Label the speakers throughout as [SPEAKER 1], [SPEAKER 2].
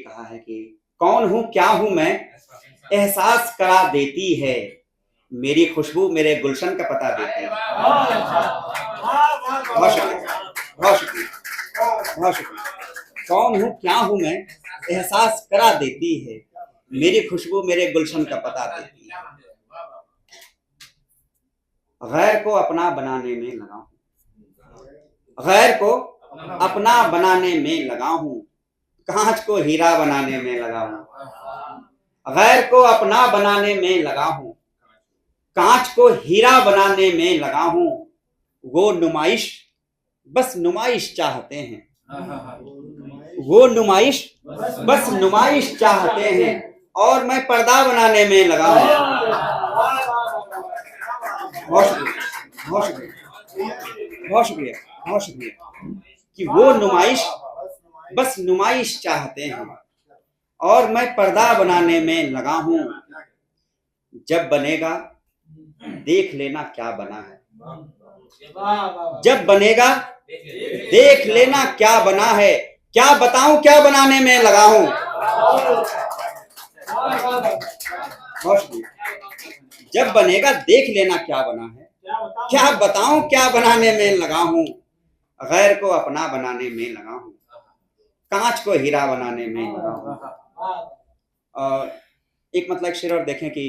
[SPEAKER 1] कहा है कि कौन हूं क्या हूं मैं, एहसास करा देती है, मेरी खुशबू मेरे गुलशन का पता देती है। बहुत शुक्रिया, बहुत शुक्रिया, बहुत शुक्रिया। कौन हूं क्या हूं मैं, एहसास करा देती है, मेरी खुशबू मेरे गुलशन का पता देती है। गैर को अपना बनाने में लगा हूं, गैर को अपना बनाने में लगा हूं, कांच को हीरा बनाने में लगा हूं। गैर को अपना बनाने में लगा हूं, कांच को हीरा बनाने में लगा हूं। वो नुमाइश बस नुमाइश चाहते हैं, वो नुमाइश बस नुमाइश चाहते हैं, और मैं पर्दा बनाने में लगा हूं। बहुत शुक्रिया, बहुत शुक्रिया, बहुत शुक्रिया, बहुत शुक्रिया। कि वो नुमाइश बस नुमाइश चाहते हैं, और मैं पर्दा बनाने में लगा हूं। जब बनेगा देख लेना क्या बना है, जब बनेगा देख लेना क्या बना है, क्या बताऊं क्या बनाने में लगा हूं। बहुत शुक्रिया। जब बनेगा देख लेना क्या बना है, क्या बताऊं क्या बनाने में लगा हूं। गैर को अपना बनाने में लगा हूं, कांच को हीरा बनाने में लगा हूं। और एक मतलब शेर और देखें कि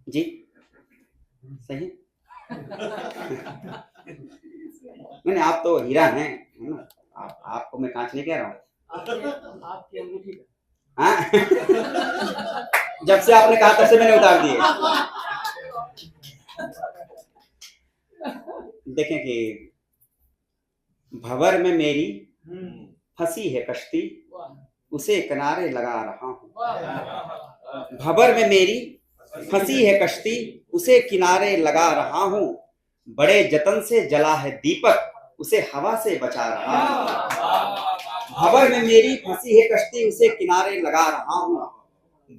[SPEAKER 1] जी सही नहीं, आप तो हीरा हैं, है ना? आपको मैं कांच नहीं कह रहा हूँ। आपकी अंगूठी का, हाँ? जब से आपने कहा तब से मैंने उतार दिए। देखें कि भंवर में मेरी फंसी है कश्ती, उसे किनारे लगा रहा हूं। भंवर में मेरी फंसी है कश्ती, उसे किनारे लगा रहा हूं। बड़े जतन से जला है दीपक, उसे हवा से बचा रहा हूं। भंवर में मेरी फंसी है कश्ती, उसे किनारे लगा रहा हूं।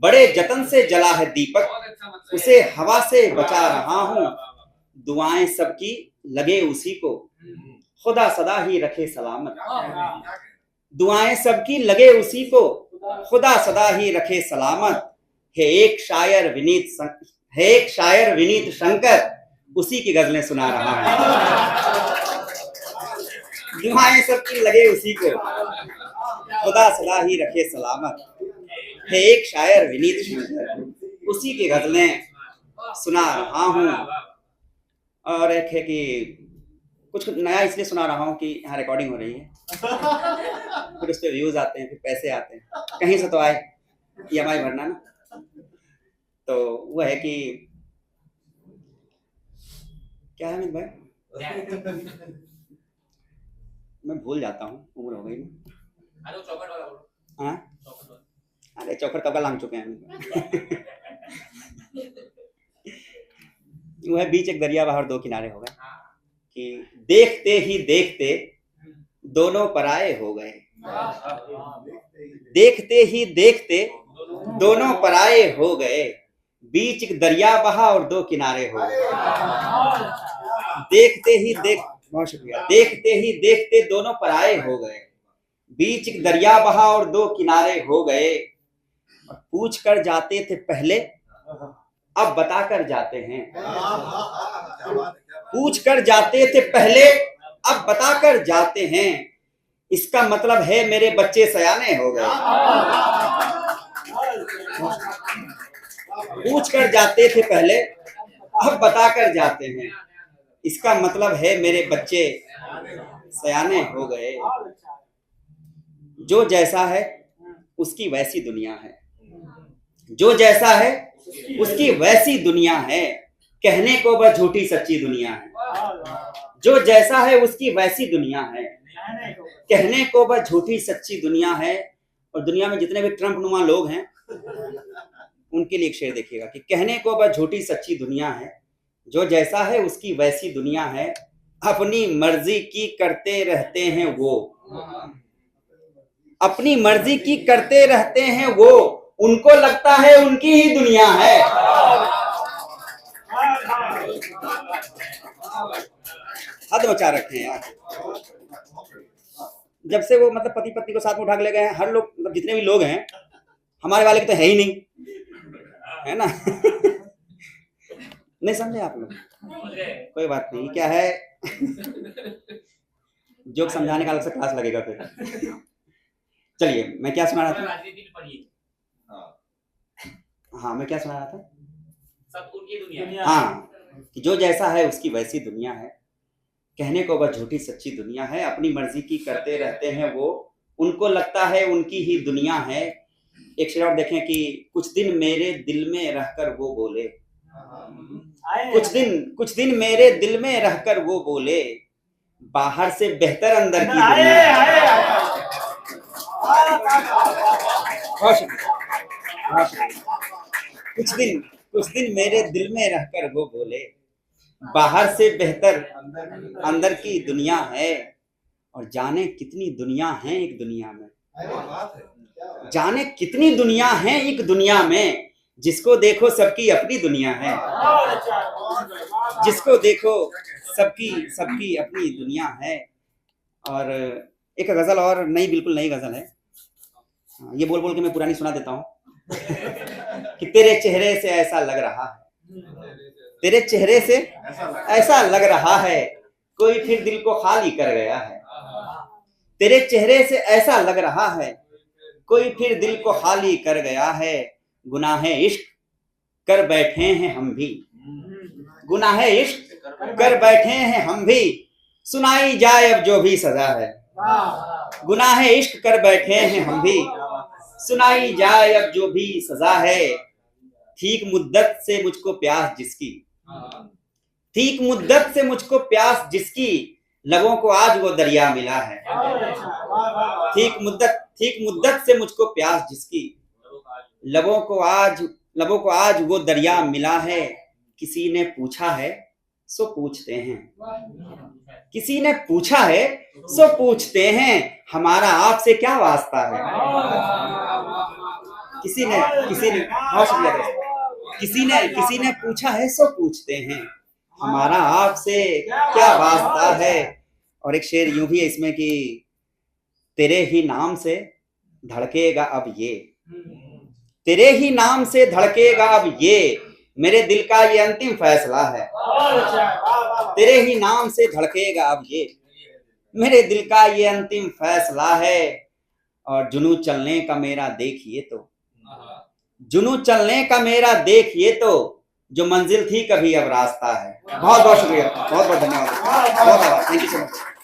[SPEAKER 1] बड़े जतन से जला है दीपक, उसे हवा से बचा रहा हूं। दुआएं सबकी लगे उसी को, खुदा सदा ही रखे सलामत। दुआएं सबकी लगे उसी को, खुदा सदा ही रखे सलामत। है एक शायर विनीत शंकर, उसी की गजलें सुना रहा हूं। दुआएं सबकी लगे उसी को, खुदा सदा ही रखे सलामत। है एक शायर विनीत शंकर, उसी की गजलें सुना रहा हूं। और एक है कि कुछ नया इसलिए सुना रहा हूँ कि यहाँ रिकॉर्डिंग हो रही है, फिर उस पर व्यूज आते हैं, फिर पैसे आते हैं, कहीं से तो आए, EMI भरना ना। तो वो है कि क्या है अमित भाई, मैं भूल जाता हूँ, उम्र हो गई ना। हाँ, अरे चौखट कब का लांग चुके हैं। वो है बीच एक दरिया बाहर दो किनारे हो गए, कि देखते ही देखते दोनों पराये हो गए। देखते ही देखते दोनों पराये हो गए, बीच एक दरिया बहा और दो किनारे हो गए। बहुत शुक्रिया। देखते ही देखते दोनों पराये हो गए, बीच एक दरिया बहा और दो किनारे हो गए। पूछ कर जाते थे पहले, अब बता कर जाते हैं। पूछ कर जाते थे पहले, अब बता कर जाते हैं। इसका मतलब है मेरे बच्चे सयाने हो गए। पूछ कर जाते थे पहले, अब बता कर जाते हैं। इसका मतलब है मेरे बच्चे सयाने हो गए। जो जैसा है उसकी वैसी दुनिया है, जो जैसा है उसकी वैसी दुनिया है। कहने को बस झूठी सच्ची दुनिया है। जो जैसा है उसकी वैसी दुनिया है, कहने को बस झूठी सच्ची दुनिया है। और दुनिया में जितने भी ट्रम्प नुमा लोग हैं उनके लिए एक शेर देखिएगा कि कहने को बस झूठी सच्ची दुनिया है, जो जैसा है उसकी वैसी दुनिया है। अपनी मर्जी की करते रहते हैं वो, अपनी मर्जी की करते रहते हैं वो, उनको लगता है उनकी ही दुनिया है। हद मचा रखे हैं यार। जब से वो मतलब पति पत्नी को साथ में उठा के ले गए हैं, हर लोग मतलब जितने भी लोग हैं, हमारे वाले की तो है ही नहीं, है ना। नहीं समझे आप लोग? कोई बात नहीं, क्या है जोक समझाने का अलग से क्लास लगेगा फिर। चलिए, मैं क्या सुना रहा था? हाँ, मैं क्या सुना रहा था?
[SPEAKER 2] सब उनकी दुनिया।
[SPEAKER 1] हाँ, कि जो जैसा है उसकी वैसी दुनिया है, कहने को वह झूठी सच्ची दुनिया है, अपनी मर्जी की करते रहते हैं वो, उनको लगता है उनकी ही दुनिया है। एक शेर और देखें कि कुछ दिन मेरे दिल में रहकर वो बोले, कुछ दिन मेरे दिल में रहकर वो बोले, बाहर से बेहतर अंदर की दुनिया है। कुछ दिन मेरे दिल में रहकर वो बोले, बाहर से बेहतर अंदर की दुनिया है। और जाने कितनी दुनिया है एक दुनिया में, जाने कितनी दुनिया है एक दुनिया में, जिसको देखो सबकी अपनी दुनिया है, जिसको देखो सबकी अपनी दुनिया है। और एक गजल और नई, बिल्कुल नई गजल है, ये बोल बोल के मैं पुरानी सुना देता हूँ। कि तेरे चेहरे से ऐसा लग रहा है, तेरे चेहरे से ऐसा लग रहा है, कोई फिर दिल को खाली कर गया है। तेरे चेहरे से ऐसा लग रहा है, कोई फिर दिल को खाली कर गया है। गुनाह इश्क कर बैठे हैं हम भी, गुनाह इश्क कर बैठे हैं हम भी, सुनाई जाए अब जो भी सजा है। गुनाह इश्क कर बैठे हैं हम भी, सुनाई जाए अब जो भी सजा है। ठीक मुद्दत से मुझको प्यास जिसकी, ठीक मुद्दत से मुझको प्यास जिसकी, लबों को आज वो दरिया मिला है। ठीक मुद्दत से मुझको प्यास जिसकी, लबों को आज वो दरिया मिला है। किसी ने पूछा है सो पूछते हैं, किसी ने पूछा है सो पूछते हैं, हमारा आपसे क्या वास्ता है। किसी ने पूछा है सो पूछते हैं, हमारा आपसे क्या वास्ता है। और एक शेर यूं भी है इसमें कि तेरे ही नाम से धड़केगा अब ये, तेरे ही नाम से धड़केगा अब ये, मेरे दिल का ये अंतिम फैसला है। तेरे ही नाम से धड़केगा अब ये, मेरे दिल का ये अंतिम फैसला है। और जुनू चलने का मेरा देखिए तो, जुनू चलने का मेरा देखिए तो, जो मंजिल थी कभी अब रास्ता है। बहुत बहुत शुक्रिया, बहुत बहुत धन्यवाद, बहुत बहुत थैंक यू सो मच।